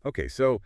Okay, so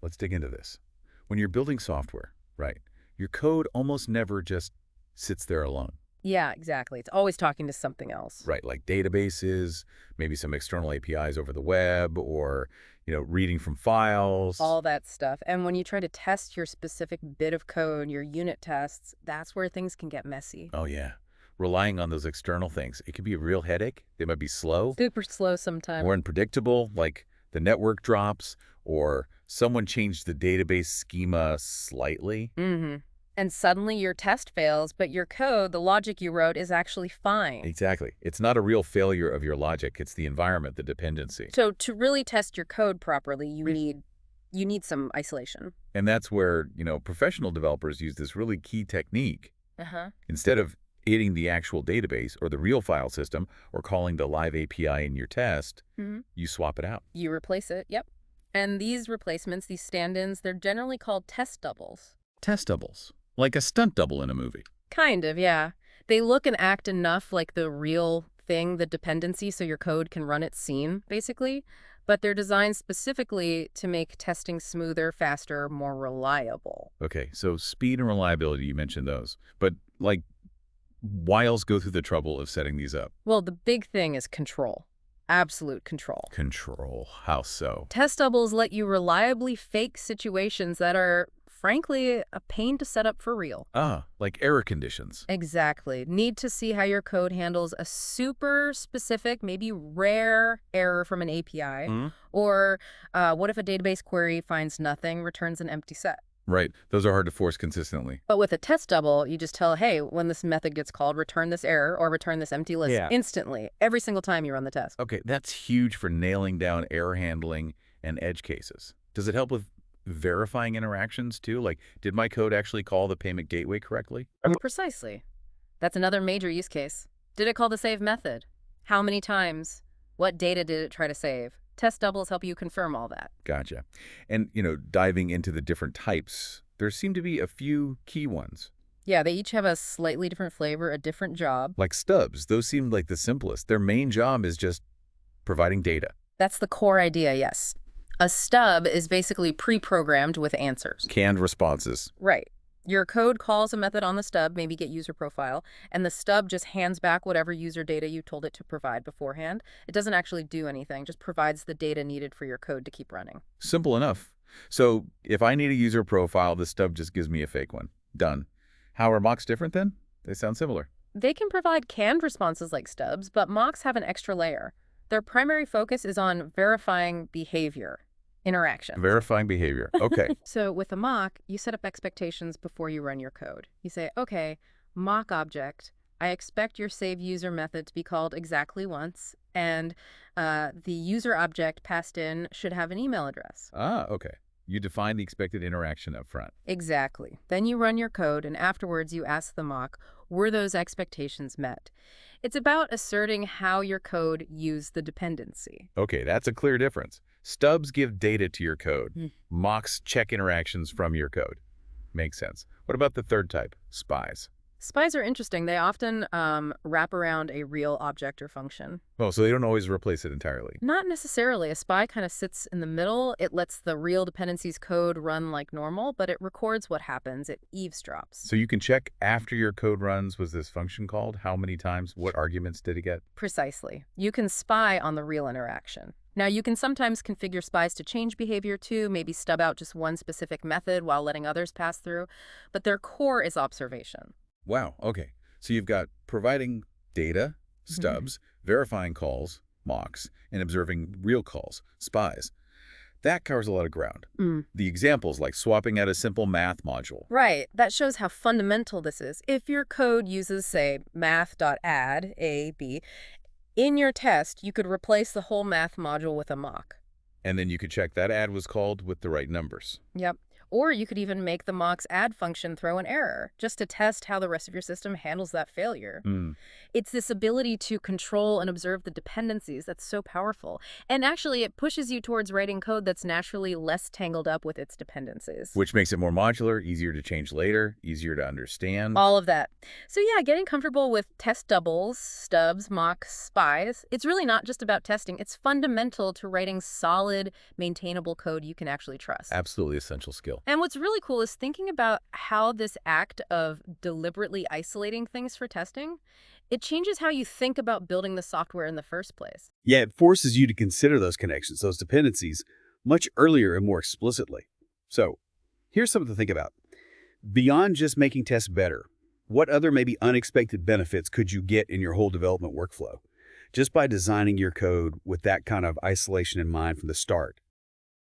let's dig into this. When you're building software, right, your code almost never just sits there alone, Yeah, exactly. It's always talking to something else. right? Like databases, maybe some external APIs over the web, or reading from files. All that stuff. And when you try to test your specific bit of code, your unit tests, that's where things can get messy. Oh yeah, relying on those external things, it can be a real headache. They might be slow Super slow sometimes. or unpredictable, like the network drops or someone changed the database schema slightly. Mm-hmm. And suddenly your test fails, but your code, the logic you wrote, is actually fine. Exactly. It's not a real failure of your logic. It's the environment, the dependency. So to really test your code properly, you need some isolation. And that's where, professional developers use this really key technique. Uh-huh. Instead of hitting the actual database or the real file system or calling the live API in your test, Mm-hmm. you swap it out. You replace it, yep. And these replacements, these stand-ins, they're generally called test doubles. Test doubles, like a stunt double in a movie. Kind of, yeah. They look and act enough like the real thing, the dependency, so your code can run its scene, basically. But they're designed specifically to make testing smoother, faster, more reliable. Okay, so speed and reliability, you mentioned those. But, like, why else go through the trouble of setting these up? Well, the big thing is control. Absolute control. Control. How so? Test doubles let you reliably fake situations that are, frankly, a pain to set up for real. Like error conditions. Exactly. Need to see how your code handles a super specific, maybe rare error from an API. Hmm. Or what if a database query finds nothing, returns an empty set? Right. Those are hard to force consistently. But with a test double, you just tell, hey, when this method gets called, return this error or return this empty list Yeah. instantly, every single time you run the test. Okay, that's huge for nailing down error handling and edge cases. Does it help with verifying interactions too? Like, did my code actually call the payment gateway correctly? Precisely. That's another major use case. Did it call the save method? How many times? What data did it try to save? Test doubles help you confirm all that. Gotcha. And, diving into the different types, there seem to be a few key ones. Yeah, they each have a slightly different flavor, a different job. Like stubs, those seem like the simplest. Their main job is just providing data. That's the core idea, yes. A stub is basically pre-programmed with answers. Canned responses. Right. Your code calls a method on the stub, maybe get user profile, and the stub just hands back whatever user data you told it to provide beforehand. It doesn't actually do anything, just provides the data needed for your code to keep running. Simple enough. So if I need a user profile, the stub just gives me a fake one. Done. How are mocks different then? They sound similar. They can provide canned responses like stubs, but mocks have an extra layer. Their primary focus is on verifying behavior, interaction. Verifying behavior. Okay. So with a mock, you set up expectations before you run your code. You say, okay, mock object, I expect your save user method to be called exactly once, and the user object passed in should have an email address. Okay. You define the expected interaction up front. Exactly. Then you run your code, and afterwards you ask the mock, were those expectations met? It's about asserting how your code used the dependency. Okay, that's a clear difference. Stubs give data to your code. Hmm. Mocks check interactions from your code. Makes sense. What about the third type, spies? Spies are interesting. They often wrap around a real object or function. Oh, so they don't always replace it entirely. Not necessarily. A spy kind of sits in the middle. It lets the real dependencies code run like normal, but it records what happens. It eavesdrops. So you can check after your code runs, was this function called? How many times? What arguments did it get? Precisely. You can spy on the real interaction. Now, you can sometimes configure spies to change behavior too, maybe stub out just one specific method while letting others pass through, but their core is observation. Wow, okay. So you've got providing data, stubs, verifying calls, mocks, and observing real calls, spies. That covers a lot of ground. The examples like swapping out a simple math module. Right. That shows how fundamental this is. If your code uses, say, math.add, A, B, in your test, you could replace the whole math module with a mock. And then you could check that add was called with the right numbers. Yep. Or you could even make the mocks add function throw an error, just to test how the rest of your system handles that failure. It's this ability to control and observe the dependencies that's so powerful. And actually, it pushes you towards writing code that's naturally less tangled up with its dependencies. Which makes it more modular, easier to change later, easier to understand. All of that. So yeah, getting comfortable with test doubles, stubs, mocks, spies, it's really not just about testing. It's fundamental to writing solid, maintainable code you can actually trust. Absolutely essential skill. And what's really cool is thinking about how this act of deliberately isolating things for testing, it changes how you think about building the software in the first place. Yeah, it forces you to consider those connections, those dependencies, much earlier and more explicitly. So, here's something to think about. Beyond just making tests better, what other maybe unexpected benefits could you get in your whole development workflow? Just by designing your code with that kind of isolation in mind from the start.